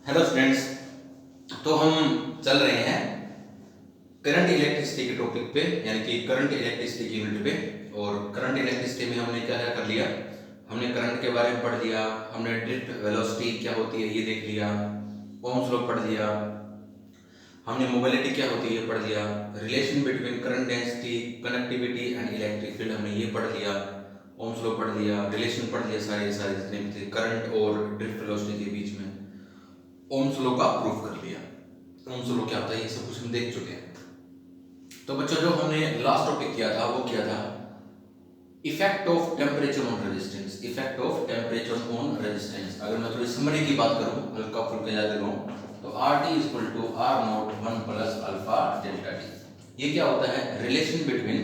Hello students. तो हम चल रहे हैं करंट इलेक्ट्रिसिटी के टॉपिक पे, यानी कि करंट इलेक्ट्रिसिटी की यूनिट पे। और करंट इलेक्ट्रिसिटी में हमने क्या क्या कर लिया, हमने करंट के बारे में पढ़ लिया, हमने ड्रिफ्ट वेलोसिटी क्या होती है ये देख लिया, ओम्स लॉ पढ़ लिया, हमने मोबिलिटी क्या होती है पढ़ लिया, relation between current density, connectivity and electric field हमने ये पढ़ लिया, ओम्स लॉ पढ़ लिया, रिलेशन पढ़ लिया, सारे सारे जितने भी थे करंट और ड्रिफ्ट वेलोसिटी के बीच में ओम्स लॉ का प्रूफ कर लिया। ओम्स लॉ क्या होता है ये सब कुछ हम देख चुके हैं। तो बच्चों जो हमने लास्ट टॉपिक किया था वो क्या था, effect of temperature on resistance. Effect of temperature on resistance अगर मैं थोड़ी समरी की बात करूं, हल्का फुल्का याद दिलाऊं, तो RT equal to R naught 1 plus alpha delta T. ये क्या होता है, रिलेशन बिटवीन,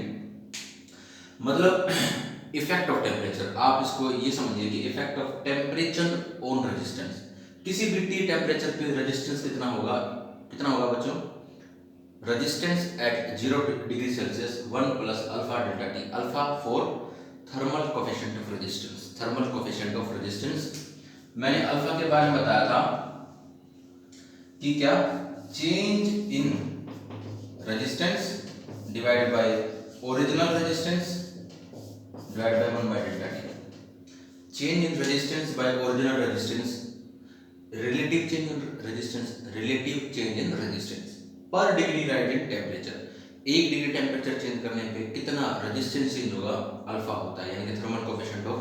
मतलब इफेक्ट ऑफ टेम्परेचर। आप इसको ये समझिए कि effect of temperature on resistance, किसी भी टी टेम्परेचर पे रेजिस्टेंस कितना होगा, कितना होगा बच्चों, resistance at 0 degree Celsius 1 plus alpha delta T. Alpha for thermal coefficient of resistance, thermal coefficient of resistance. मैंने अल्फा के बारे में बताया था कि क्या, change in resistance divided by original resistance divided by 1 by delta T. Change in resistance by original resistance, relative change in resistance, relative change in resistance per degree rise in temperature. 1 degree temperature change करने पे कितना resistance change होगा, alpha होता है, यानी कि thermal coefficient of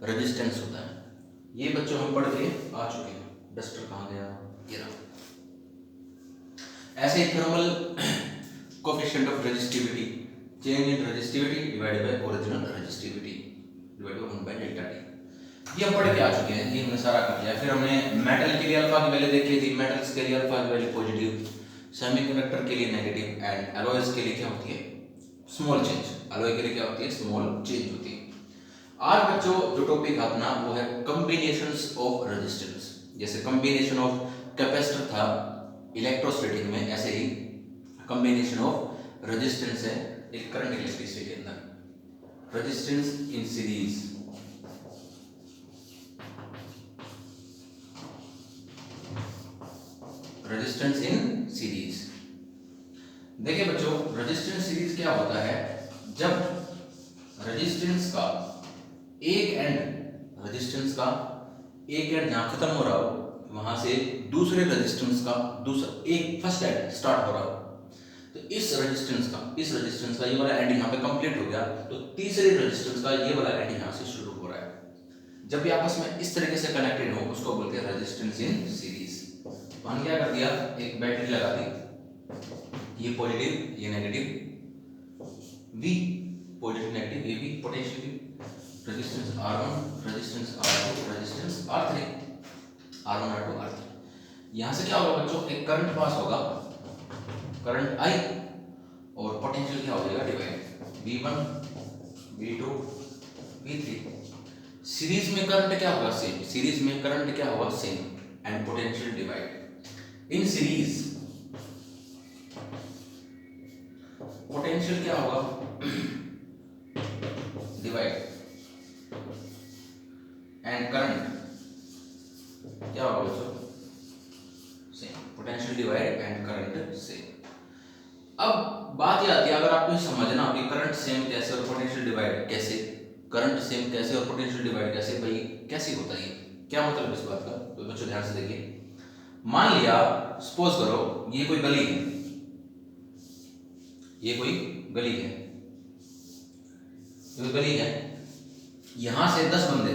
resistance होता है। ये बच्चों हम पढ़ के आ चुके हैं। डस्टर कहाँ गया, ये रहा। ऐसे ही thermal coefficient of resistivity, change in resistivity divided by original resistivity divided by 1 by delta T. ये हम पढ़ के आ चुके हैं, ये हमने सारा कर लिया। फिर हमने मेटल के लिए अल्फा की वैल्यू देख ली थी, मेटल्स के लिए अल्फा की वैल्यू पॉजिटिव, सेमीकंडक्टर के लिए नेगेटिव एंड एलॉयज के लिए क्या होती है, स्मॉल चेंज। एलॉय के लिए क्या होती है, स्मॉल चेंज होती है। आज बच्चों जो टॉपिक अपना वो है कॉम्बिनेशंस ऑफ रेजिस्टेंस। जैसे कॉम्बिनेशन ऑफ कैपेसिटर था इलेक्ट्रोस्टैटिक में, ऐसे ही कॉम्बिनेशन ऑफ रेजिस्टेंस है एक करंट इलेक्ट्रिसिटी के अंदर। Resistance in series, resistance in series. देखिए बच्चों, रेजिस्टेंस सीरीज क्या होता है, जब रेजिस्टेंस का एक एंड, रेजिस्टेंस का एक एंड जहां खत्म हो रहा हो वहां से दूसरे रेजिस्टेंस का दूसरा एक फर्स्ट एंड स्टार्ट हो रहा हो, तो इस रेजिस्टेंस का ये वाला एंड यहाँ पे कंप्लीट हो गया, तो तीसरे रेजिस्टेंस का ये वाला एंड यहाँ से शुरू हो रहा है। जब भी आपस में इस तरीके से कनेक्टेड हो उसको बोलते हैं रेजिस्टेंस इन सीरीज। तो हम क्या कर दिया, एक बैटरी लगा दी, ये पॉजिटिव ये नेगेटिव, V पॉजिटिव नेगेटिव, ये भी potential, resistance R1, resistance R2, resistance R3, R1 R2 R3। यहां से क्या होगा बच्चों, एक करंट पास होगा, करंट I, और पोटेंशियल क्या हो जाएगा, divide, V1 V2 V3। Series में करंट क्या होगा, सेम, सीरीज में करंट क्या होगा, same, and potential divide. In series potential क्या होगा, डिवाइड, एंड करंट क्या होगा बच्चों, same, potential divide and current same. अब बात ये आती है, अगर आपको समझना कि करंट सेम कैसे और पोटेंशियल डिवाइड कैसे, करंट सेम कैसे और पोटेंशियल डिवाइड कैसे, भाई कैसे होता है, क्या मतलब इस बात का, तो बच्चों ध्यान से देखिए। मान लिया, सपोज करो ये कोई गली है, ये कोई गली है, ये गली है, यहां से 10 बंदे,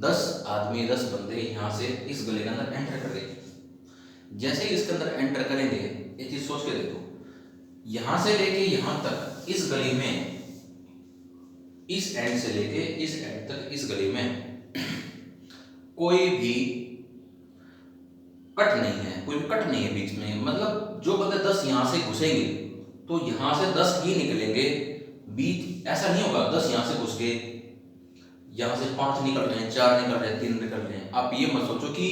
10 आदमी 10 बंदे यहां से इस गली के अंदर एंटर कर गए। जैसे ही इसके अंदर एंटर करेंगे, एक चीज सोच के देखो, यहां से लेके यहां तक इस गली में, इस एंड से लेके इस एंड तक इस गली में कोई भी कट नहीं है, कोई भी कट नहीं है बीच में, मतलब जो बंदे 10 यहां से घुसेंगे तो यहां से 10 ही निकलेंगे, बीच ऐसा नहीं होगा 10 यहां से घुस के यहां से 5 निकल रहे हैं, 4 निकल रहे हैं, 3 निकल रहे हैं। आप ये मत सोचो कि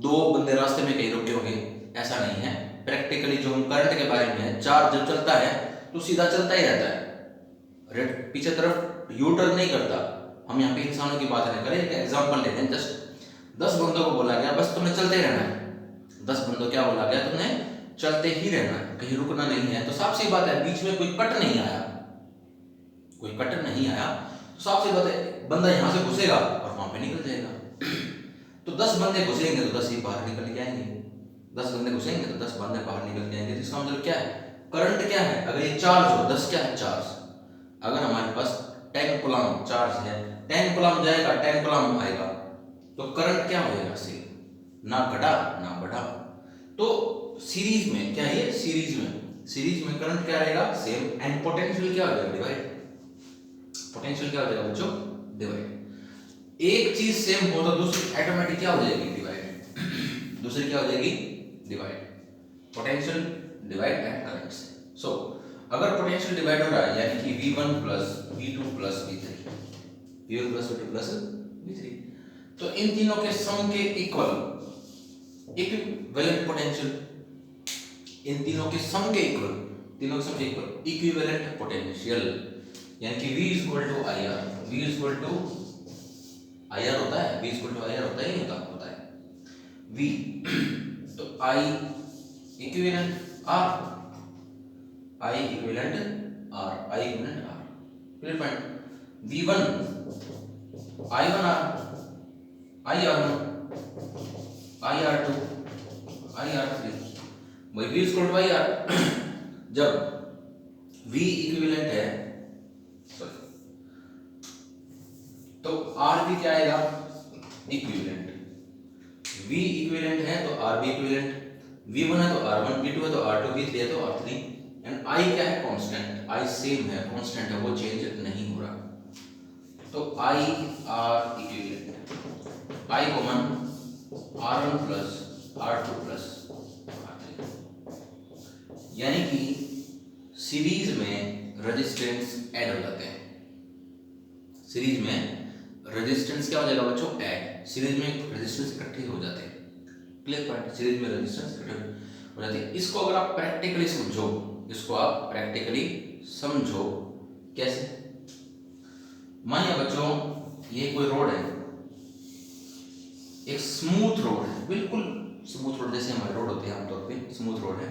2 बंदे रास्ते में कहीं रुके होंगे, ऐसा नहीं है। प्रैक्टिकली जो हम करंट के बारे में है, चार्ज जब चलता है तो सीधा चलता ही रहता है, पीछे तरफ यू टर्न नहीं करता। हम यहाँ पे इंसानों की बात नहीं करें, एक एग्जांपल लेते हैं जस्ट। 10 बंदों को बोला गया बस तुम्हें चलते रहना है, 10 बंदों क्या बोला गया तुम्हें चलते ही रहना है, कहीं रुकना नहीं है। तो साफ सी बात है बीच में कोई कट नहीं आया, कोई कट नहीं आया, तो साफ सी बात है बंदा यहां से घुसेगा और वहां पे निकल जाएगा। तो 10 बंदे घुसेंगे तो 10 ही बाहर निकल के आएंगे, 10 बंदे घुसेंगे तो 10 बंदे बाहर निकल के आएंगे। तो इसका मतलब क्या है, करंट क्या है, अगर ये चार्ज हो 10 क्या है चार्ज, अगर हमारे पास 10 कूलम चार्ज है, 10 कूलम जाएगा 10 कूलम आएगा, तो करंट क्या हो जाएगा सेम, ना घटा ना बढ़ा। तो सीरीज में क्या है, सीरीज में करंट क्या रहेगा सेम, एंड पोटेंशियल क्या हो जाएगा डिवाइड, पोटेंशियल क्या हो जाएगा बच्चों डिवाइड। एक चीज सेम हो तो दूसरी ऑटोमेटिक क्या हो जाएगी डिवाइड, दूसरी क्या हो जाएगी divide, potential divide and current से। सो अगर पोटेंशियल डिवाइड हो रहा है यानी कि V1 plus V2 plus V3, V1 plus V2 plus V3, तो इन तीनों के सम के इक्विवेलेंट पोटेंशियल, इन तीनों के सम के इक्वल, तीनों के सम के इक्वल इक्विवेलेंट पोटेंशियल, यानी कि V equal to I R, V equal to I R होता है, V equal to I R होता है, ये होता है V, तो I equivalent R, I equivalent R, I equivalent R, clear point. V1 I1 R, IR1 IR2 IR3, वही V equal to IR। जब V इक्विवेलेंट है, सॉरी, तो R भी क्या आएगा इक्विवेलेंट, V इक्विवेलेंट है तो R भी इक्विवेलेंट, V1 है तो R1, V2 है तो R2, V3 है तो R3, एंड I क्या है कांस्टेंट, I सेम है, कांस्टेंट है, वो चेंज नहीं हो रहा। तो I R equivalent, I common R1 plus R2 plus R3, यानी कि सीरीज में रेजिस्टेंस ऐड हो जाते हैं, सीरीज में रेजिस्टेंस क्या हो जाएगा बच्चों ऐड, सीरीज में रेजिस्टेंस इकट्ठे हो जाते हैं, क्लियर पॉइंट, सीरीज में रेजिस्टेंस इकट्ठे हो जाते हैं। इसको अगर आप प्रैक्टिकली समझो, इसको आप प्रैक्टिकली समझो कैसे, मानिए बच्चों ये कोई रोड है, एक स्मूथ रोड है, बिल्कुल स्मूथ रोड जैसे हमारे रोड होते हैं आमतौर पे स्मूथ रोड है,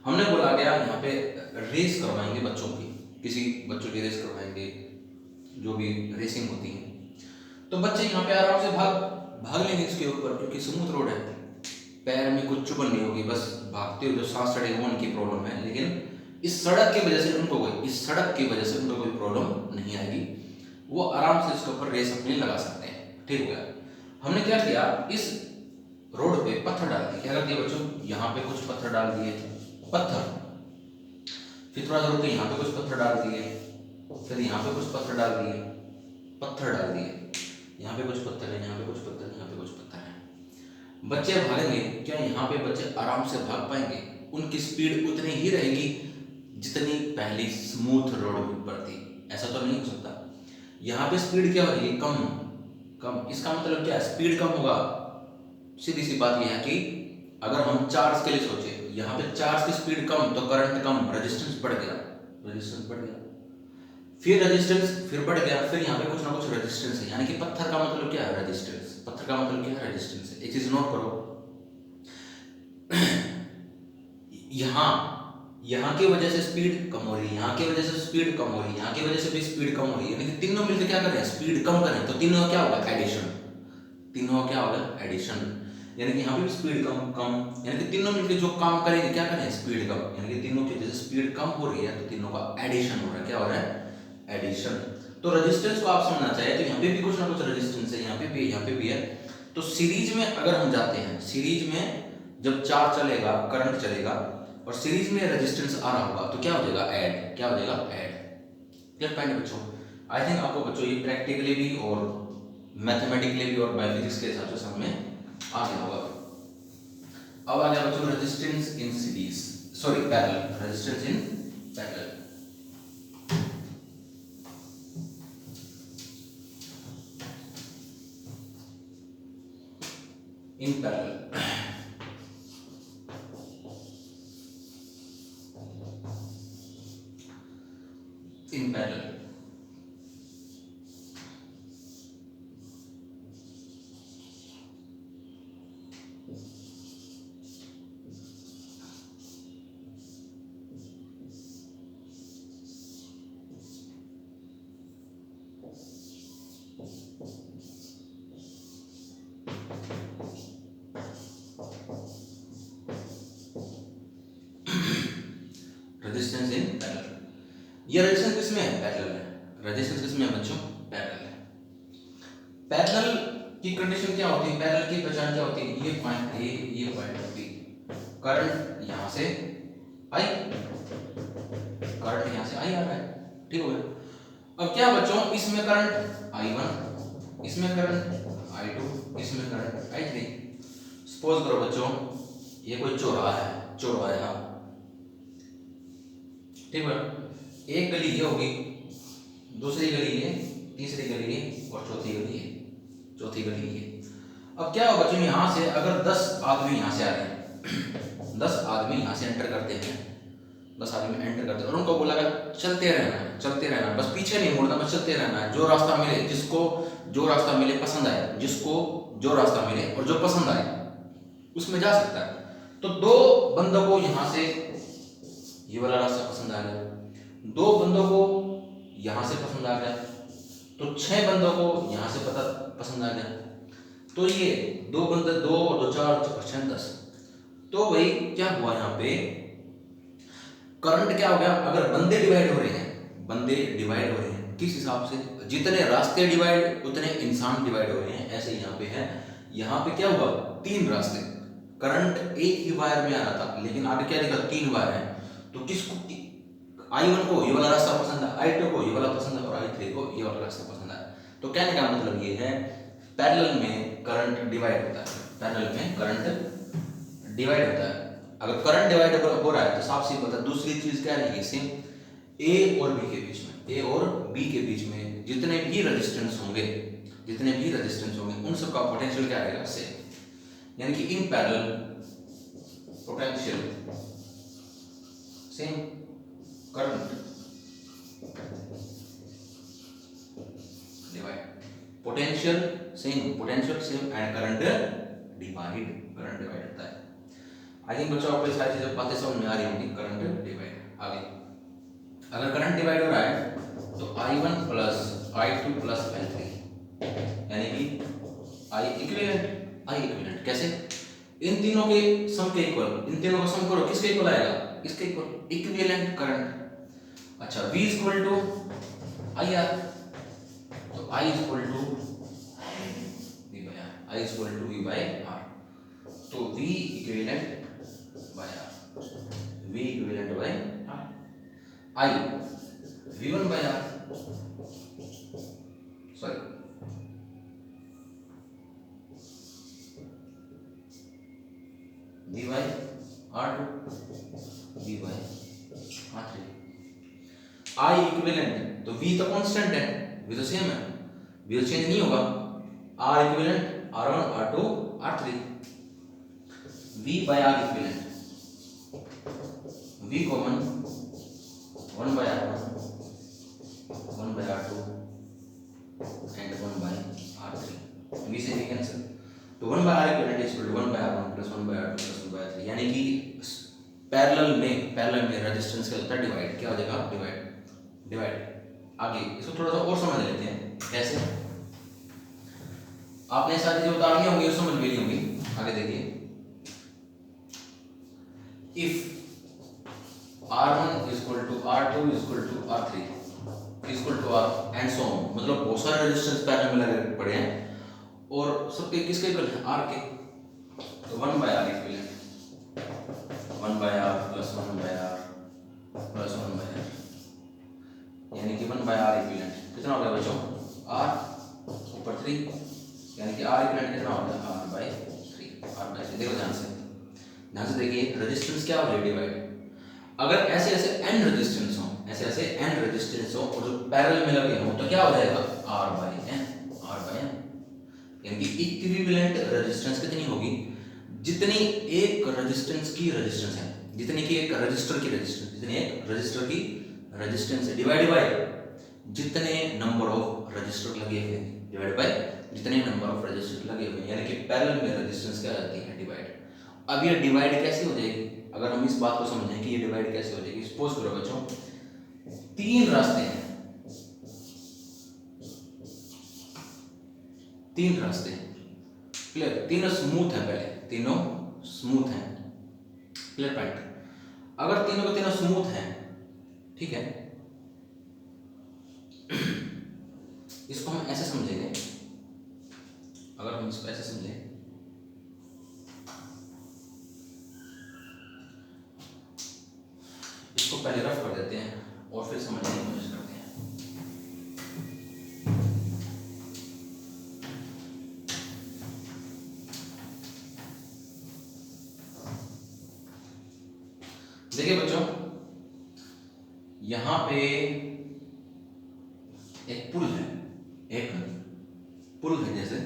हमने बोला गया यहाँ पे रेस करवाएंगे बच्चों की, किसी बच्चों की रेस करवाएंगे, जो भी रेसिंग होती है, तो बच्चे यहाँ पे आराम से भाग लेंगे इसके ऊपर, क्योंकि स्मूथ रोड है, पैर में कुछ चुभन नहीं होगी, बस भागते हुए जो सांस चढ़ेगा वो उनकी प्रॉब्लम है, लेकिन इस सड़क की वजह से उनको कोई प्रॉब्लम नहीं आएगी, वो आराम से इसके ऊपर रेस अपनी लगा सकते हैं, ठीक हो गया। हमने क्या किया, इस रोड पे पत्थर डाल दिए, क्या कर दिया बच्चों, यहाँ पे कुछ पत्थर डाल दिए, पत्थर, फिर थोड़ा दूर पे यहाँ पे कुछ पत्थर डाल दिए, फिर यहाँ पे कुछ पत्थर डाल दिए, पत्थर डाल दिए, यहाँ पे कुछ पत्थर है, यहाँ पे कुछ पत्थर है, यहाँ पे कुछ पत्थर है। बच्चे भागेंगे क्या, यहाँ पे बच्चे आराम से भाग पाएंगे, उनकी स्पीड उतनी ही रहेगी जितनी पहली स्मूथ रोड पर थी, ऐसा तो नहीं हो सकता। यहाँ पे स्पीड क्या हो रही है, कम, इसका मतलब क्या है, स्पीड कम होगा। सीधी सी बात यह है कि अगर हम चार्ज के लिए सोचे, यहाँ पे चार्ज की स्पीड कम तो करंट कम, रेजिस्टेंस बढ़ गया, फिर रेजिस्टेंस फिर बढ़ गया, फिर यहाँ पे कुछ ना कुछ रेजिस्टेंस है, यानी कि पत्थर का मतलब क्या है रेजिस्टेंस, पत्थर का मतलब क्या है रेजिस्टेंस है। एक चीज नोट करो, यहाँ की वजह से स्पीड कम हो रही है, यहाँ की वजह से स्पीड कम हो रही है, यहाँ की वजह से भी स्पीड कम हो रही है, यानी कि तीनों मिलकर क्या करें, स्पीड कम करें, तो तीनों क्या होगा एडिशन, तीनों क्या होगा एडिशन, यानी कि यहाँ पे भी स्पीड कम, यानी कि तीनों मिलकर जो काम करेंगे क्या करें स्पीड कम, यानी कि तीनों की जैसे स्पीड कम हो रही है तो तीनों का एडिशन हो रहा है, क्या हो रहा है एडिशन। तो रेजिस्टेंस को आप समझना चाहिए, तो यहाँ पे भी कुछ ना कुछ रेजिस्टेंस है, यहाँ पे भी है। तो सीरीज में अगर हम जाते हैं, सीरीज में जब चार्ज चलेगा, करंट चलेगा और सीरीज में रेजिस्टेंस आ रहा होगा तो क्या हो जाएगा ऐड, क्या हो जाएगा ऐड, क्लियर पॉइंट बच्चों। आई थिंक आपको बच्चों ये प्रैक्टिकली भी और मैथमेटिकली भी और बायोफिजिक्स के हिसाब से समझ में आ गया होगा। अब आ गया बच्चों resistance in series, sorry parallel, resistance in parallel. In parallel in parallel, resistance in parallel. ये रेजिस्टेंस किसमें है? पैरेलल है। रेजिस्टेंस किसमें है बच्चों? पैरेलल है। पैरेलल की कंडीशन क्या होती है? पैरेलल की पहचान क्या होती है? ये पॉइंट ए, ये पॉइंट बी, करंट यहां से आई, करंट यहां से आई आ रहा है, ठीक हो गया। अब क्या बच्चों, इसमें करंट I1, इसमें करंट I2, इसमें करंट I3। सपोज करो बच्चों ये कोई चौराहा है, चौराहा, ठीक है, एक गली ये होगी, दूसरी गली ये, तीसरी गली ये और चौथी गली ये, चौथी गली ये। अब क्या होगा बच्चों, यहां से अगर 10 आदमी यहां से आ रहे हैं, 10 आदमी यहां से एंटर करते हैं, 10 आदमी एंटर करते हैं और उनको बोला गया चलते रहना है, चलते रहना है, बस पीछे नहीं मुड़ना, बस चलते रहना है। जो रास्ता मिले, जिसको जो रास्ता मिले पसंद आए, जिसको जो रास्ता मिले और जो पसंद आए उसमें जा सकता है। तो 2 बंदों को यहां से ये वाला रास्ता पसंद आ गया, 2 बंदों को यहां से पसंद आ गया, तो 6 बंदों को यहां से पसंद आ गया। तो ये 2 बंदे, 2 और 2 4 6 10। तो भाई क्या हुआ यहाँ पे, करंट क्या हो गया, अगर बंदे डिवाइड हो रहे हैं, बंदे डिवाइड हो रहे हैं किस हिसाब से? जितने रास्ते डिवाइड उतने इंसान डिवाइड हो रहे हैं, ऐसे यहाँ पे है। यहाँ पे क्या हुआ, 3 रास्ते, करंट एक ही वायर में आ रहा था लेकिन आगे क्या देखा, 3 वायर है। तो किसको, I1 को ये वाला रास्ता पसंद है, I2 को ये वाला पसंद है और I3 को ये वाला रास्ता पसंद है। तो कहने का मतलब ये है पैरेलल में करंट डिवाइड होता है, पैरेलल में करंट डिवाइड होता है। अगर करंट डिवाइड हो रहा है तो साफ सी बात है, दूसरी चीज क्या रहेगी, सेम ए और बी के बीच में, ए और बी के बीच में जितने भी रेजिस्टेंस होंगे, जितने भी रेजिस्टेंस होंगे उन सब का पोटेंशियल क्या रहेगा, सेम। यानी कि in parallel potential same, current divide, potential same, potential same and current divide, current divide होता है। आई थिंक बच्चों आपको सारी चीजें बातें समझ में आ रही होंगी। करंट डिवाइड आगे, अगर करंट डिवाइड हो रहा है तो I1 plus I2 plus I3 यानी कि I इक्विवेलेंट कैसे, इन तीनों के सम के इक्वल, इन तीनों का सम करो, किसके इक्वल आएगा, इसके इक्वल, इक्विवेलेंट करंट। अच्छा, V इक्वल टू IR, तो I equal to V by R, I equal to V by R, तो V equivalent by R, V equivalent by R, I V1 by R, sorry V by R2, V by R3। I equivalent, तो V तो constant है, V तो same है, V तो change नहीं होगा। R equivalent R1 R2 R3, V by R equivalent, V common 1 by R1, 1 by R2 and 1 by R3, V से V cancel, तो 1 by R equivalent is equal to 1 by R1 plus 1 by R2 plus 1 by R3। यानी कि parallel में resistance क्या होता है, divide, क्या हो जाएगा, डिवाइड। आगे इसको थोड़ा सा और समझ लेते हैं कैसे। आपने सारी चीजें उतारनी होंगी और समझ भी ली होंगी। आगे देखिए, if R1 is equal to R2 is equal to R3 is equal to R and so on, मतलब बहुत सारे रेजिस्टेंस पैरेलल में लगे पड़े हैं और सबके किसके इक्वल है, R के, तो 1 by R equivalent, 1 by R plus 1 by R plus 1 by R, यानी कि 1 by R इक्विवेलेंट कितना हो गया बच्चों, R ऊपर 3, यानी कि R इक्विवेलेंट कितना हो गया, R by 3, R by 3। देखो ध्यान से देखिए, रेजिस्टेंस क्या हो रही है, डिवाइड। अगर ऐसे ऐसे n रेजिस्टेंस हो, ऐसे ऐसे n रेजिस्टेंस हो और जो पैरेलल में लगे हो तो क्या हो जाएगा, R by n, यानी कि इक्विवेलेंट रेजिस्टेंस कितनी होगी, जितनी एक रेजिस्टेंस की रेजिस्टेंस है, जितनी की एक रजिस्टर की रेजिस्टेंस, जितनी एक रजिस्टर की रेजिस्टेंस है, डिवाइड बाय जितने नंबर ऑफ रजिस्टर लगे हुए हैं, डिवाइड बाय जितने नंबर ऑफ रजिस्टर लगे हुए हैं, यानी कि पैरेलल में रेजिस्टेंस क्या आती है, डिवाइड। अब ये डिवाइड कैसे हो जाएगी, अगर हम इस बात को समझें कि ये डिवाइड कैसे हो जाएगी। सपोज करो बच्चों 3 रास्ते हैं, 3 रास्ते क्लियर, तीनों स्मूथ है, पहले तीनों स्मूथ हैं, क्लियर पॉइंट। अगर तीनों के तीनों स्मूथ हैं ठीक है, इसको हम ऐसे समझेंगे, अगर हम इसको ऐसे समझें, इसको पहले रफ कर देते हैं और फिर समझने की कोशिश करते हैं। देखिए बच्चों, यहां पे एक पुल है, एक पुल है, जैसे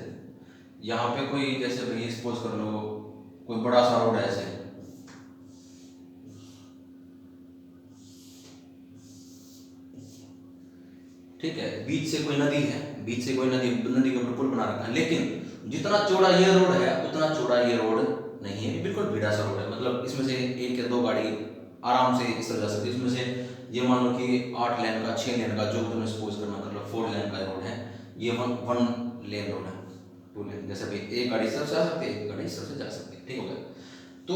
यहाँ पे कोई, जैसे भाई सपोज कर लो कोई बड़ा सा रोड है ऐसे, ठीक है, बीच से कोई नदी है, बीच से कोई नदी के ऊपर पुल बना रखा है, लेकिन जितना चौड़ा ये रोड है उतना चौड़ा ये रोड नहीं है, बिल्कुल भिड़ा सा रोड है, मतलब इसमें से एक या दो गाड़ी आराम से इस तरह जा सकती है। इसमें से ये मान लो कि 8 लेन का 6 लेन का जो तुम्हें सपोज करना कर लो 4 लेन का रोड है, ये वन लेन रोड है, 2 लेन, जैसे भाई एक गाड़ी इस तरफ से आ सकती है, एक गाड़ी इस तरफ से जा सकती है, ठीक हो गया। तो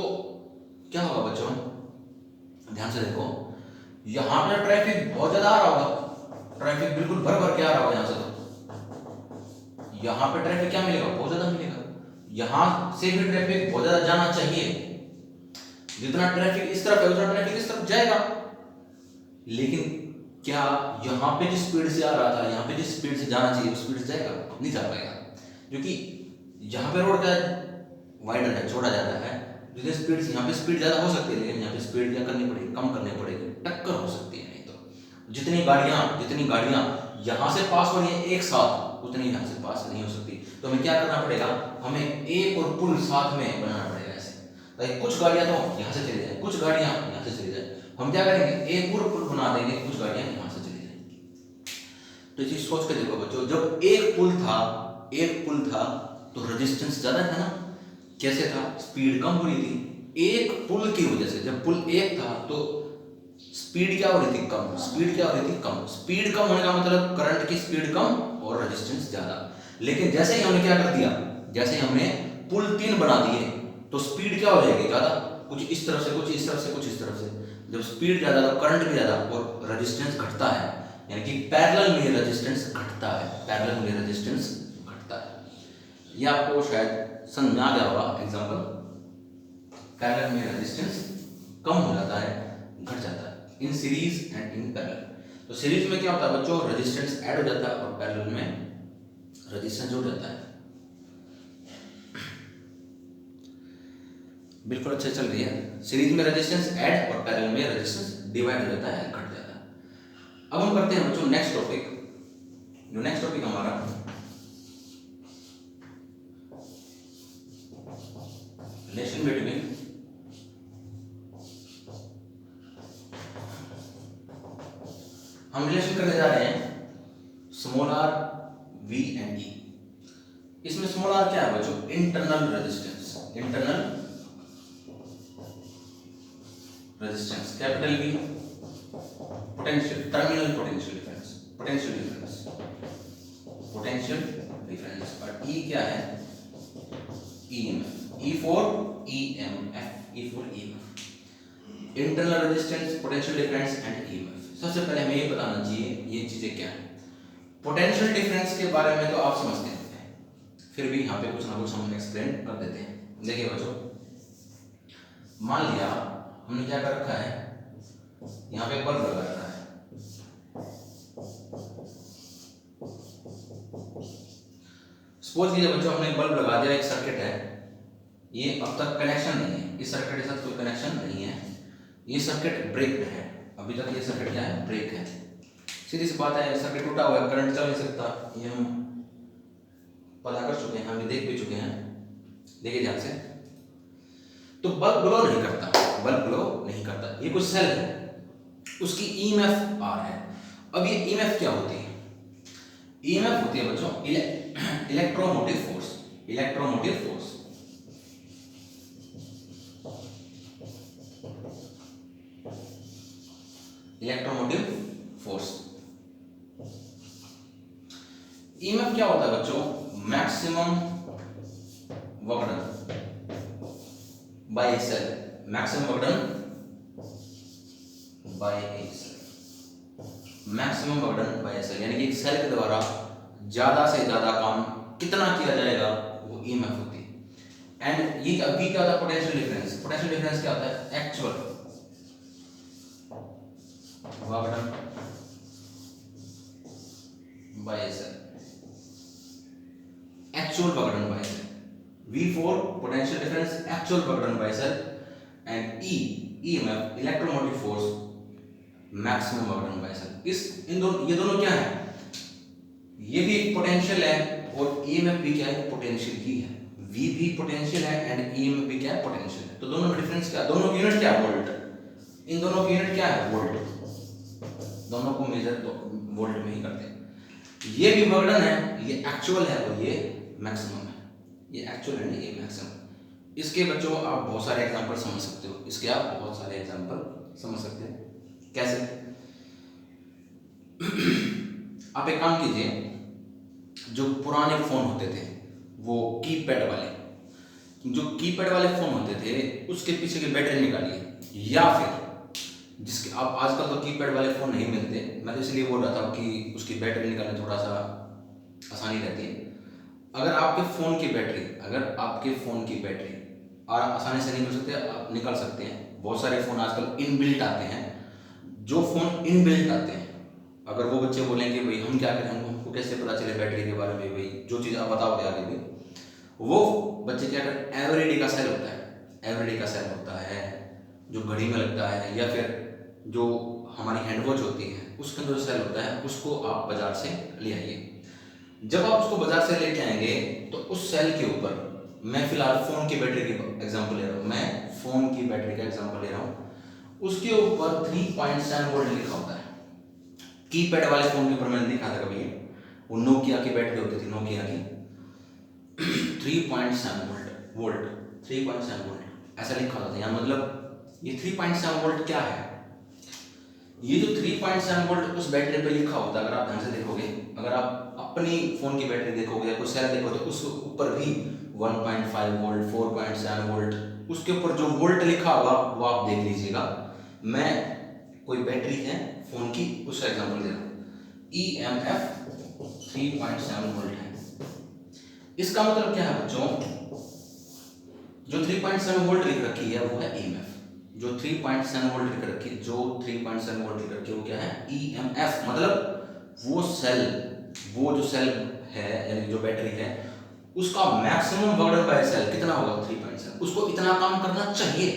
क्या होगा बच्चों, ध्यान से देखो, यहाँ पे ट्रैफिक बहुत ज्यादा आ रहा होगा, ट्रैफिक बिल्कुल भर भर के आ रहा होगा यहाँ से, तो यहाँ पे ट्रैफिक क्या मिलेगा, बहुत ज्यादा मिलेगा, यहाँ से भी ट्रैफिक बहुत ज्यादा जाना चाहिए, जितना ट्रैफिक इस तरफ है उतना ट्रैफिक इस तरफ जाएगा, लेकिन क्या यहाँ पे जिस स्पीड से आ रहा था, यहाँ पे जिस स्पीड से जाना चाहिए उस स्पीड से जाएगा, नहीं जा पाएगा, क्योंकि यहाँ पे रोड का वाइडर है, छोटा ज्यादा है, जितने स्पीड से यहाँ पे स्पीड ज्यादा हो सकती है, लेकिन यहाँ पे स्पीड क्या करनी पड़ेगी, कम करनी पड़ेगी, टक्कर हो सकती है, नहीं तो जितनी गाड़ियां यहाँ से पास हो रही है एक साथ, उतनी यहाँ से पास नहीं हो सकती, तो हमें क्या करना पड़ेगा, हमें एक और पुल साथ में बनाना पड़ेगा ऐसे, ताकि कुछ गाड़ियां तो यहाँ से चली जाए, कुछ गाड़ियां यहाँ से चली जाए, हम क्या करेंगे, एक और पुल बना देंगे, कुछ गाड़ियां यहाँ से चली जाएंगी। तो ये सोच के देखो बच्चों, जब एक पुल था तो रेजिस्टेंस ज्यादा था ना, कैसे था, स्पीड कम हो रही थी, एक पुल की वजह से, जब पुल एक था तो स्पीड क्या हो रही थी, कम, स्पीड क्या हो रही थी, कम, स्पीड कम होने का मतलब करंट की स्पीड कम और रेजिस्टेंस ज्यादा, लेकिन जैसे ही हमने क्या कर दिया, जैसे ही हमने पुल 3 बना दिए तो स्पीड क्या हो जाएगी, ज्यादा, कुछ इस तरफ से, कुछ इस तरफ से, कुछ इस तरफ से, जब स्पीड ज्यादा तो करंट भी ज्यादा और रेजिस्टेंस घटता है, यानी कि पैरेलल में रेजिस्टेंस घटता है, पैरेलल में रेजिस्टेंस घटता है। ये आपको शायद समझ में आ गया होगा एग्जांपल, पैरेलल में रेजिस्टेंस कम हो जाता है, घट जाता है, in series and in parallel. तो सीरीज में क्या होता है बच्चों, रेजिस्टेंस ऐड हो जाता है और पैरेलल में रेजिस्टेंस जुड़ जाता है। बिल्कुल अच्छे चल रही है, सीरीज में रेजिस्टेंस ऐड और पैरेलल में रेजिस्टेंस डिवाइड हो जाता है, घट जाता है। अब हम करते हैं बच्चों नेक्स्ट टॉपिक, जो नेक्स्ट टॉपिक हमारा रिलेशन बिटवीन हम रिलेशन करने जा रहे हैं स्मॉल आर, वी एंड ई। इसमें स्मॉल आर क्या है बच्चों, internal resistance, internal resistance, capital V potential, terminal potential difference, potential difference, potential difference, और ई क्या है, EMF, E for EMF, E for EMF, internal resistance, potential difference and EMF. सबसे पहले हमें ये बताना चाहिए ये चीजें क्या है। पोटेंशियल डिफरेंस के बारे में तो आप समझते हैं, फिर भी यहाँ पे कुछ ना कुछ हम एक्सप्लेन कर देते हैं। देखिए बच्चों, मान लिया हमने क्या कर रखा है, यहाँ पे बल्ब लगा रखा है, सपोज कीजिए बच्चों हमने बल्ब लगा दिया, एक सर्किट है, ये अब तक कनेक्शन नहीं है, इस सर्किट के साथ कोई कनेक्शन नहीं है, ये सर्किट ब्रेक्ड है, अभी तक ये सर्किट क्या है, ब्रेक है, सीधी सी बात है, सर्किट टूटा हुआ है, करंट चल नहीं सकता, ये हम पता कर चुके हैं, हम देख भी चुके हैं। देखिए ध्यान से, तो बल्ब ग्लो नहीं करता, बल्ब ग्लो नहीं करता, ये कुछ सेल है, उसकी ईएमएफ आर है। अब ये ईएमएफ क्या होती है, ईएमएफ होती है बच्चों electromotive force, electromotive force, electromotive force. EMF क्या होता है बच्चों, maximum work done by a cell, maximum work done by a cell. Maximum burden by cell, यानी कि एक सेल के द्वारा ज्यादा से ज्यादा काम कितना किया जाएगा, वो ईएमएफ होती है। एंड ये अभी क्या होता है, पोटेंशियल डिफरेंस। पोटेंशियल डिफरेंस क्या होता है, actual burden by cell, actual burden by cell. V for potential difference, actual burden by cell, and E EMF electromotive force, maximum burden by cell। इस इन दोनों, ये दोनों क्या है, ये भी एक पोटेंशियल है और EMF भी क्या है, पोटेंशियल ही है। V भी पोटेंशियल है एंड EMF भी क्या है, पोटेंशियल है। तो दोनों में डिफरेंस क्या, दोनों की यूनिट क्या है, वोल्ट। इन दोनों की यूनिट क्या है, वोल्ट। दोनों को मेजर तो वोल्ट में ही करते हैं। ये भी बर्डन है, ये एक्चुअल है और ये मैक्सिमम है। ये एक्चुअल है, ये मैक्सिमम। इसके बच्चों आप बहुत सारे एग्जांपल समझ सकते हो, इसके आप बहुत सारे एग्जांपल समझ सकते हैं। कैसे, आप एक काम कीजिए, जो पुराने फोन होते थे वो कीपैड वाले, जो कीपैड वाले फोन होते थे उसके पीछे की बैटरी निकालिए, या फिर जिसके आप आजकल तो कीपैड वाले फोन नहीं मिलते, मैं तो इसलिए बोल रहा था कि उसकी बैटरी निकालने थोड़ा सा आसानी रहती है। अगर आपके फ़ोन की बैटरी, आसानी से निकल सकते हैं, बहुत सारे फ़ोन आजकल इनबिल्ट आते हैं। जो फ़ोन इनबिल्ट आते हैं, अगर वो बच्चे बोलेंगे भाई हम क्या करें, हमको कैसे पता चले बैटरी के बारे में, भाई जो चीज़ आप बताओगे आगे भी, वो बच्चे क्या करें, एवरीडे का सेल होता है, एवरीडे का सेल होता है जो घड़ी में लगता है, या फिर जो हमारी हैंड वॉच होती है उसके अंदर जो सेल होता है, उसको आप बाजार से ले आइए। जब आप उसको बाजार से लेके आएंगे तो उस सेल के ऊपर, मैं फिलहाल फोन की बैटरी की एग्जांपल ले रहा हूँ, मैं फोन की बैटरी का एग्जांपल ले रहा हूँ, उसके ऊपर 3.7 वोल्ट लिखा होता है। कीपैड वाले फोन के ऊपर मैंने देखा था कभी, वो नोकिया की बैटरी होती थी, नोकिया की 3.7 वोल्ट 3.7 वोल्ट ऐसा लिखा होता था। यहाँ मतलब ये 3.7 वोल्ट क्या है, ये जो 3.7 वोल्ट उस बैटरी पे लिखा होता है, अगर आप ध्यान से देखोगे, अगर आप अपनी फोन की बैटरी देखोगे या कोई सेल देखोगे तो उसके ऊपर भी 1.5 वोल्ट, 4.7 वोल्ट, उसके ऊपर जो वोल्ट लिखा होगा वो आप देख लीजिएगा। मैं कोई बैटरी है फोन की, उसका एग्जांपल दे रहा हूँ, EMF 3.7 वोल्ट है। इसका मतलब क्या है बच्चों, जो 3.7 वोल्ट लिख रखी है वो है EMF, जो 3.7 वोल्ट लिख रखी है, जो 3.7 वोल्ट लिख रखी है वो क्या है, EMF। मतलब वो जो सेल है, यानी जो बैटरी है, उसका मैक्सिमम बर्डन बाय सेल कितना होगा, 3.7। उसको इतना काम करना चाहिए,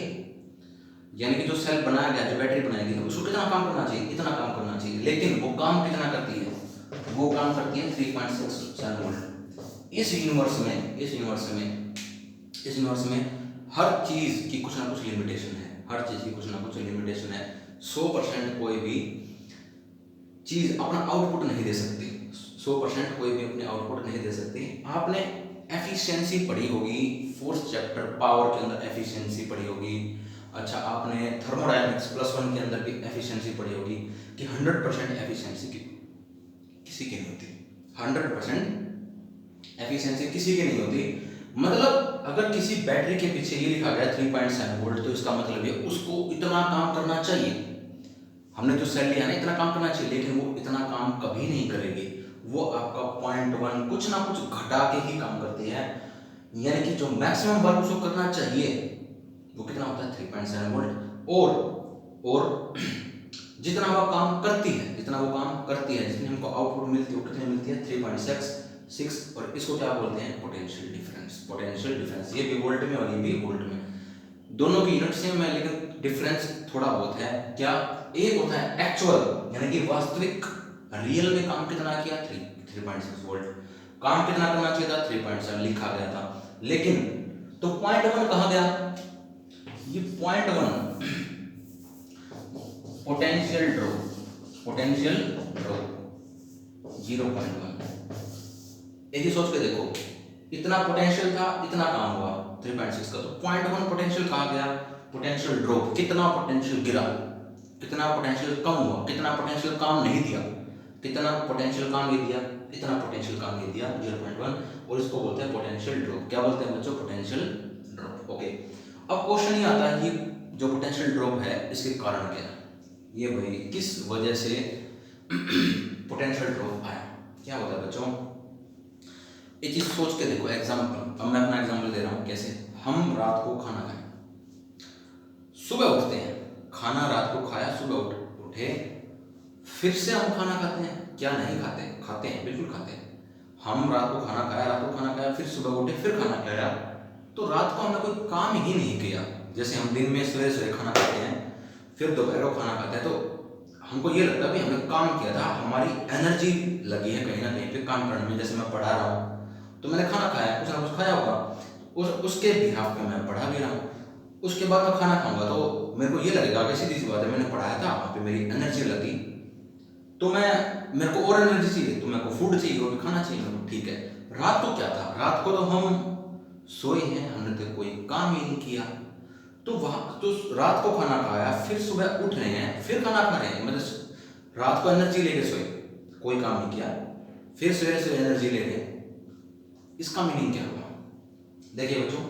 यानी कि जो सेल बनाया गया, जो बैटरी बनाई गई, उसको कितना काम करना चाहिए, इतना काम करना चाहिए। लेकिन वो काम कितना करती है, वो काम करती है 3.67 वोल्ट। इस यूनिवर्स में हर चीज की कुछ ना कुछ लिमिटेशन है, हर चीज की कुछ ना कुछ लिमिटेशन है। 100% कोई भी चीज अपना आउटपुट नहीं दे सकती, 100% कोई भी अपने आउटपुट नहीं दे सकती। आपने एफिशिएंसी पढ़ी होगी, फोर्थ चैप्टर पावर के अंदर एफिशिएंसी पढ़ी होगी। अच्छा, आपने थर्मोडायनेमिक्स +1 के अंदर भी एफिशिएंसी पढ़ी होगी कि 100% एफिशिएंसी किसी की नहीं होती, 100% एफिशिएंसी किसी की नहीं होती। मतलब अगर किसी बैटरी के पीछे ये लिखा गया 3.7 वोल्ट, तो इसका मतलब ये उसको इतना काम करना चाहिए, हमने जो सेल लिया ना इतना काम करना चाहिए, लेकिन वो इतना काम कभी नहीं करेगी, वो आपका 0.1 कुछ ना कुछ घटा के ही काम करती है। यानी कि जो मैक्सिमम वर्क उसको करना चाहिए वो कितना होता है, 3.7 वोल्ट। और जितना वो काम करती है, जितनी हमको आउटपुट मिलती है वो कितनी मिलती है, 3.6। और इसको क्या बोलते हैं, पोटेंशियल डिफरेंस। ये भी वोल्ट में और ये भी वोल्ट में, दोनों की यूनिट सेम है, लेकिन डिफरेंस थोड़ा बहुत है। क्या, एक होता है एक्चुअल, यानी कि वास्तविक रियल में काम कितना किया, 3.6 वोल्ट, काम कितना करना चाहिए था, 3.7 लिखा गया था, लेकिन तो 0.1 कहा गया, ये 0.1 पोटेंशियल ड्रॉप 0.1। एक ही सोच के देखो, इतना पोटेंशियल था, इतना काम हुआ 3.6 का, तो 0.1 पोटेंशियल कहा गया, पोटेंशियल ड्रॉप, कितना पोटेंशियल गिरा, कितना पोटेंशियल कम हुआ, कितना पोटेंशियल काम नहीं दिया, कितना पोटेंशियल काम नहीं दिया, इतना पोटेंशियल काम नहीं दिया, 0.1। और इसको बोलते हैं पोटेंशियल ड्रॉप। क्या बोलते हैं बच्चों, पोटेंशियल ड्रॉप। ओके, अब क्वेश्चन ये आता है कि जो पोटेंशियल ड्रॉप है इसके कारण क्या है, ये भाई किस वजह से पोटेंशियल ड्रॉप आया, क्या होता है बच्चों, ये चीज सोच के देखो। एग्जाम्पल, अब मैं अपना एग्जाम्पल दे रहा हूँ। कैसे? हम रात को खाना खाएं, सुबह उठते हैं, खाना रात को खाया, सुबह उठे, फिर से हम खाना खाते हैं, क्या नहीं खाते? खाते हैं, बिल्कुल खाते हैं। हम रात को खाना खाया, रात को खाना खाया, फिर सुबह उठे, फिर खाना खाया, तो रात को हमने कोई काम ही नहीं किया। जैसे हम दिन में सवेरे सवेरे खाना खाते हैं, फिर दोपहर को खाना खाते हैं, तो हमको ये लगता है कि हमने काम किया था, हमारी एनर्जी लगी है कहीं ना कहीं पे काम करने में। जैसे मैं पढ़ा रहा हूँ, तो मैंने खाना खाया, कुछ ना कुछ खाया होगा, उसके बिहाफ पे मैं पढ़ा भी रहा हूँ। उसके बाद मैं खाना खाऊंगा तो मेरे को ये लगेगा कि सीधी सी बात है, मैंने पढ़ाया था, वहाँ पे मेरी एनर्जी लगी, तो मेरे को और एनर्जी चाहिए, तो मेरे को फूड चाहिए, वो भी खाना चाहिए मेरे को। ठीक है, रात को क्या था? रात को तो हम सोए हैं, हमने तो कोई काम ही नहीं किया, तो वहाँ तो रात को खाना खाया, फिर सुबह उठ रहे हैं, फिर खाना खा रहे हैं, मतलब रात को एनर्जी लेके सोए, कोई काम नहीं किया, फिर सवेरे से एनर्जी ले रहे हैं। इसका मीनिंग क्या हुआ? देखिए बच्चों,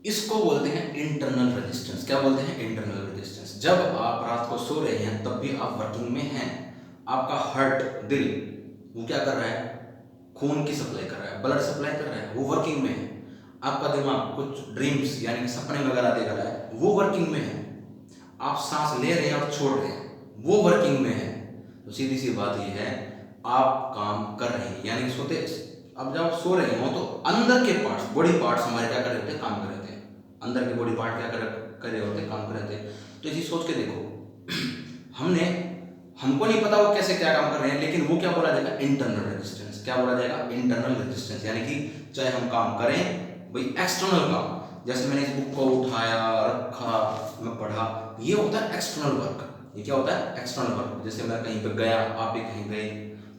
इसको बोलते हैं इंटरनल रेजिस्टेंस। क्या बोलते हैं? Internal resistance. जब आप रात को सो रहे हैं तब भी आप वर्किंग में हैं, आपका हार्ट, दिल, वो क्या कर रहा है? खून की सप्लाई कर रहा है, ब्लड सप्लाई कर रहा है, वो वर्किंग में है। आपका दिमाग कुछ ड्रीम्स यानी कि सपने वगैरह देख रहा है, वो वर्किंग में है। आप सांस ले रहे हैं और छोड़ रहे हैं, वो वर्किंग में है। तो सीधी सी बात ये है, आप काम कर रहे हैं, यानी सोते, अब जब आप सो रहे हो तो अंदर के पार्ट्स, बॉडी पार्ट्स हमारे क्या कर रहे होते हैं? काम कर रहे होते हैं। अंदर के बॉडी पार्ट क्या कर रहे होते हैं? काम कर रहे होते हैं। तो इसी सोच के देखो, हमको नहीं पता वो कैसे क्या काम कर रहे हैं, लेकिन वो क्या बोला जाएगा? Internal resistance. क्या बोला जाएगा? Internal resistance. यानी कि चाहे हम काम करें, भाई एक्सटर्नल काम, जैसे मैंने इस बुक को उठाया, रखा, मैं पढ़ा, ये होता है एक्सटर्नल वर्क। ये क्या होता है? External work. जैसे मैं कहीं पे गया, आप भी कहीं गए,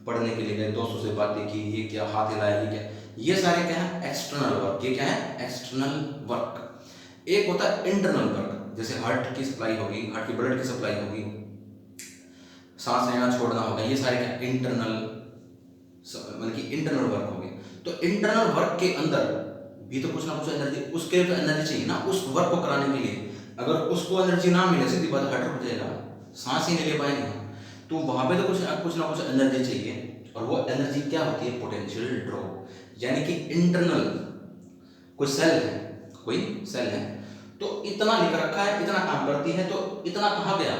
पढ़ने के लिए गए, दोस्तों से बातें की, ये क्या, हाथ हिलाया, ये क्या, ये सारे क्या है? External work. ये क्या है? External work. एक होता है इंटरनल वर्क, जैसे हार्ट की सप्लाई होगी, हार्ट की ब्लड की सप्लाई होगी, सांस लेना छोड़ना होगा, ये सारे क्या? इंटरनल, मतलब कि इंटरनल वर्क होगी। तो इंटरनल वर्क के अंदर भी तो कुछ ना कुछ एनर्जी, उसके तो एनर्जी चाहिए ना उस वर्क को कराने के लिए। अगर उसको एनर्जी ना मिले, सीधी बात, हार्ट रुक जाएगा, सांस ही नहीं ले पाएंगे हम। तो वहां पे तो कुछ ना कुछ एनर्जी चाहिए, और वो एनर्जी क्या होती है? Potential drop. यानी कि इंटरनल कोई सेल है, तो इतना लिख रखा है, इतना काम करती है, तो इतना कहाँ गया?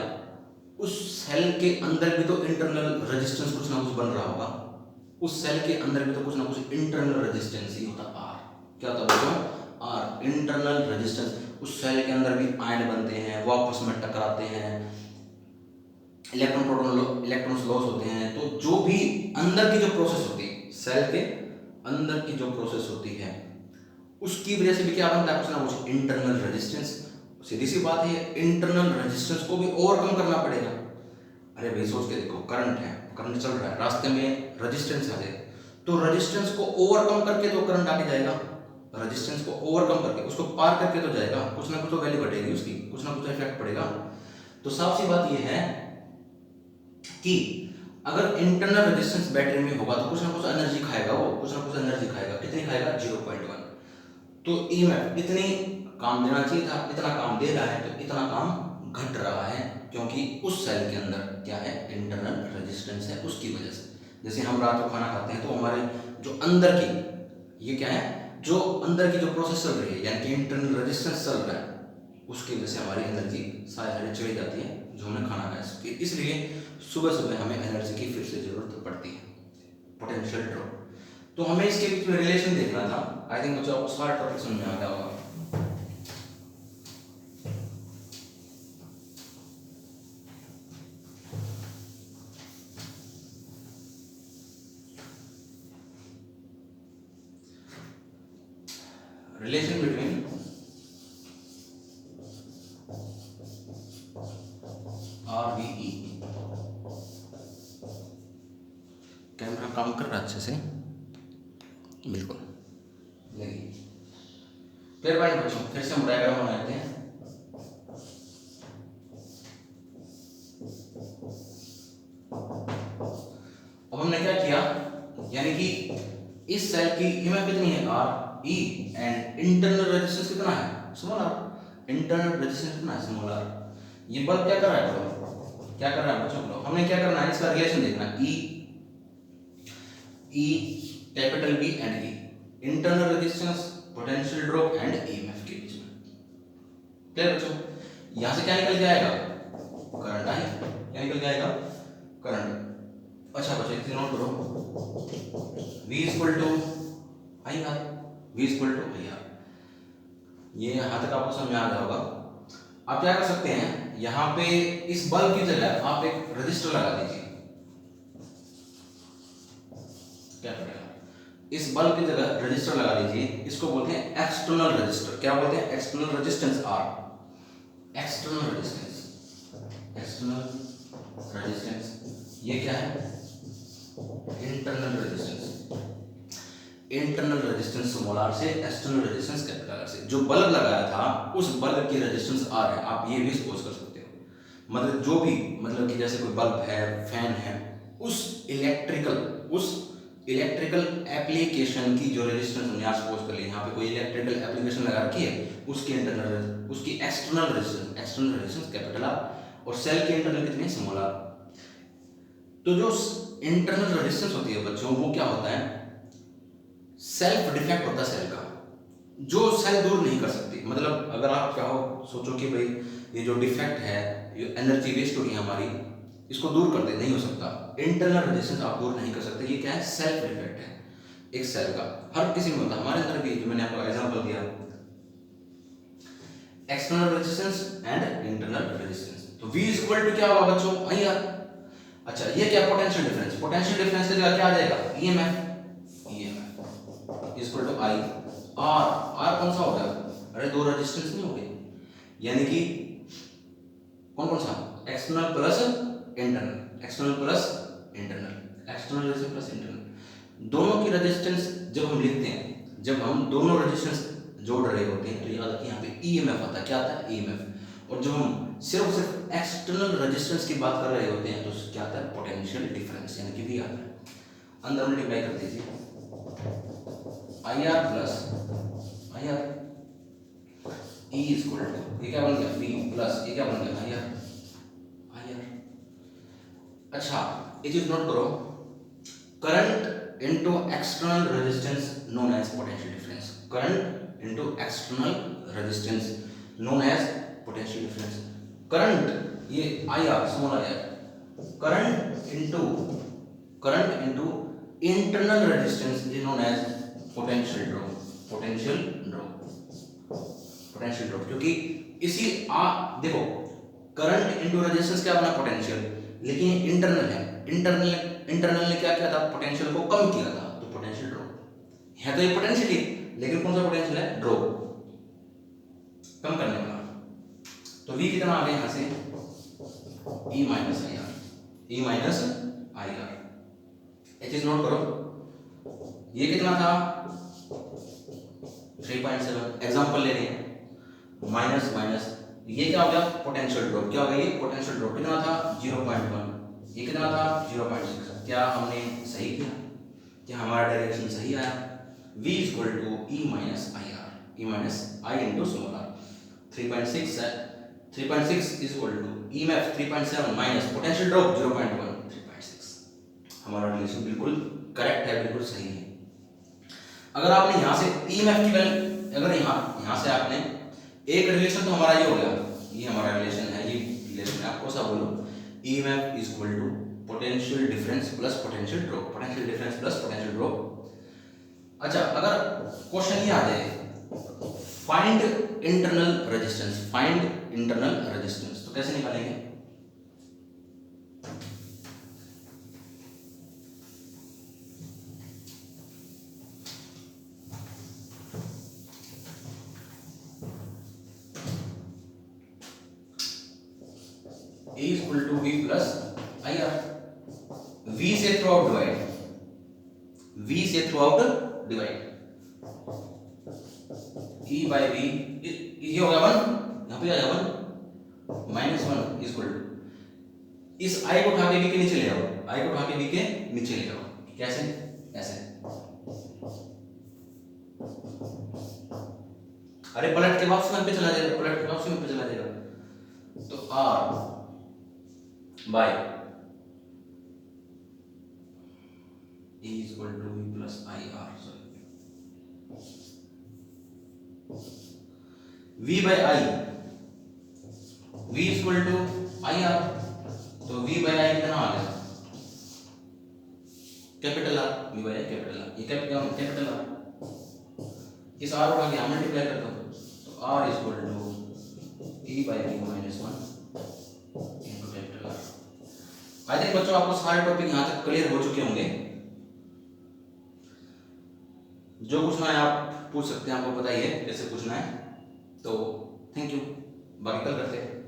उस सेल के अंदर भी तो इंटरनल रेजिस्टेंस कुछ ना कुछ बन रहा होगा, उस सेल के अंदर भी तो कुछ ना कुछ इंटरनल रेजिस्टेंस ही होता। आर क्या होता है बच्चों? R, internal resistance. उस सेल के अंदर भी आयन बनते हैं, वो आपस में टकराते हैं, इलेक्ट्रॉन्स लॉस होते हैं। तो जो भी अंदर की जो प्रोसेस होती है, सेल के अंदर की जो प्रोसेस होती है, उसकी वजह से भी क्या बनता है? कुछ ना कुछ इंटरनल रेजिस्टेंस। सीधी सी बात है, इंटरनल रेजिस्टेंस को भी ओवरकम करना पड़ेगा। अरे भाई सोच के देखो, करंट है, करंट चल रहा है, रास्ते में रेजिस्टेंस आ जाए, तो रेजिस्टेंस को ओवरकम करके तो करंट आगे जाएगा, रेजिस्टेंस को ओवरकम करके, उसको पार करके तो जाएगा, कुछ ना कुछ तो वैल्यू घटेगी उसकी, कुछ ना कुछ इफेक्ट पड़ेगा। तो साफ सी बात यह है कि अगर इंटरनल रेजिस्टेंस बैटरी में होगा तो कुछ ना कुछ एनर्जी खाएगा, वो कुछ ना कुछ एनर्जी खाएगा। कितनी खाएगा? 0.1। तो ईएमएफ इतनी काम देना चाहिए था, इतना काम दे रहा है, तो इतना काम घट रहा है, क्योंकि उस सेल के अंदर क्या है? इंटरनल रेजिस्टेंस है, उसकी वजह से। जैसे हम रात को खाना खाते हैं, तो हमारे जो अंदर की, ये क्या है? जो अंदर की जो प्रोसेस चल रही है, यानी कि इंटरनल रेजिस्टेंस चल रहा है, उसकी वजह से हमारी एनर्जी सारी चढ़ी जाती है, जो हमने खाना खाया। इसलिए सुबह सुबह हमें एनर्जी की फिर से जरूरत पड़ती है, पोटेंशियल ड्रॉप। तो हमें इसके बीच में रिलेशन देखना था। आई थिंक बच्चों आपको सारा टॉपिक समझ में आ गया होगा। रिलेशन बिटवीन RVE, कैमरा काम कर रहा है अच्छे से? बिल्कुल। देखिए फिर भाई बच्चों, फिर से हम डायग्राम बनाते हैं। अब हमने क्या किया, यानी कि इस सेल की ईएमएफ कितनी है? R E, and internal resistance कितना है? Small are. इंटरनल रेजिस्टेंस कितना है? Small are. ये बल्ब क्या कर रहा है? क्या करना है बच्चों, हमने क्या करना है, इसका रिलेशन देखना, E capital B and E, internal resistance, potential drop and EMF के बीच में। क्लियर बच्चों, यहां से क्या निकल जाएगा, करंट आई, क्या निकल जाएगा, करंट। अच्छा बच्चों इसे नोट करो, V equal to I R, V equal to I R, ये यहां तक आपको समझ में आ गया होगा। आप क्या कर सकते हैं, यहां पे इस बल्ब की जगह आप एक रजिस्टर लगा दीजिए, क्या करेगा, इस बल्ब की जगह रजिस्टर लगा दीजिए, इसको बोलते हैं एक्सटर्नल रजिस्टर। क्या बोलते हैं, external resistance R, external resistance, external resistance. ये क्या है, internal resistance, internal resistance small R से एक्सटर्नल रेजिस्टेंस कैपिटल आर से। जो बल्ब लगाया था उस बल्ब की रेजिस्टेंस आर है, आप ये भी सपोज कर सकते हो। मतलब जो भी, मतलब कि जैसे कोई बल्ब है, फैन है, उस इलेक्ट्रिकल एप्लीकेशन की जो रेजिस्टेंस हमने आज सपोज कर ली, यहाँ पे कोई इलेक्ट्रिकल एप्लीकेशन लगा रखी है, उसकी एक्सटर्नल रेजिस्टेंस कैपिटल आर, और सेल की इंटरनल कितनी, स्मॉल आर। तो जो इंटरनल रेजिस्टेंस होती है बच्चों, वो क्या होता है, सेल्फ डिफेक्ट होता है सेल का, जो सेल दूर नहीं कर सकती। मतलब अगर आप चाहो, सोचो कि भाई ये जो डिफेक्ट है, ये एनर्जी वेस्ट हो रही है हमारी, इसको दूर कर दे, नहीं हो सकता। इंटरनल रेजिस्टेंस आप दूर नहीं कर सकते, ये क्या है, सेल्फ डिफेक्ट है एक सेल का, हर किसी में होता है, हमारे अंदर भी, जो मैंने आपको एग्जांपल दिया, external resistance and internal resistance. तो V इक्वल टू क्या होगा बच्चों, आई आर। अच्छा ये क्या, पोटेंशियल डिफरेंस, पोटेंशियल डिफरेंस की जगह क्या आ जाएगा, EMF equal to I R. R कौन सा होगा, अरे दो रेजिस्टेंस नहीं हो गए, यानी कि कौन कौन सा, external plus internal, external plus internal, external resistance plus internal. दोनों की रेजिस्टेंस जब हम लिखते हैं, जब हम दोनों रेजिस्टेंस जोड़ रहे होते हैं, तो याद रखिए यहाँ पे ईएमएफ आता है, क्या आता है, ईएमएफ। और जब हम सिर्फ एक्सटर्नल रेजिस्टेंस की बात कर रहे होते हैं, तो क्या आता है, पोटेंशियल डिफरेंस, यानी कि V आता है। अंदर मल्टीप्लाई कर दीजिए, I R plus I R, E equal to, ये क्या बन गया, V प्लस ये क्या बन गया, आई आर। अच्छा ये चीज नोट करो, current into external resistance known as potential difference, current into external resistance known as potential difference. Current ये I R, small I R, current into internal resistance is known as potential drop, potential drop. क्योंकि इसी देखो, current into resistance क्या बना, potential, लेकिन internal है, internal ने क्या किया था, पोटेंशियल को कम किया था, तो पोटेंशियल ड्रॉप है। तो ये पोटेंशियल ही, लेकिन कौन सा पोटेंशियल है, ड्रॉप, कम करने वाला। तो V कितना आ गया यहाँ से, E माइनस आई आर। ये चीज नोट करो, ये कितना था, 3.7, एग्जांपल ले रहे हैं, माइनस, ये क्या हो गया, पोटेंशियल ड्रॉप, क्या हो गया, ये पोटेंशियल ड्रॉप कितना था, 0.1, ये कितना था, 0.6। क्या हमने सही किया, क्या हमारा डायरेक्शन सही आया। V equal to E minus I into small R, 3.6 है, 3.6 is equal to EMF 3.7 minus potential drop 0.1, 3.6। हमारा रिलेशन बिल्कुल करेक्ट है, बिल्कुल सही है। अगर आपने यहाँ से ईएमएफ की वैल्यू, अगर यहाँ से आपने एक रिलेशन, तो हमारा ये हो गया, ये हमारा रिलेशन है, ये रिलेशन है, आपको सब बोलो, EMF is equal to potential difference plus potential drop, potential difference plus potential drop. अच्छा अगर क्वेश्चन ये आ जाए, फाइंड इंटरनल रेजिस्टेंस, तो कैसे निकालेंगे, A equal to V plus I R, V से throughout divide, E by V, ये हो गया 1, यहाँ पे आ गया 1, माइनस 1 इक्वल टू, इस I को उठा के V के नीचे ले जाओ, कैसे, ऐसे, अरे पलट के वापस 1 पे चला जाएगा, तो R by E equal to V plus I R, V by I, V equal to I R, तो V बाय आई कितना आ गया, capital R, V by I capital R, ये कैपिटल आर, इस आर को यहाँ मल्टीप्लाई कर दो, तो R equal to E by V minus 1 into capital R. I think बच्चों आपको सारे टॉपिक यहाँ तक क्लियर हो चुके होंगे। जो पूछना है आप पूछ सकते हैं, आपको पता ही है कैसे पूछना है। तो थैंक यू, बाकी कल करते हैं।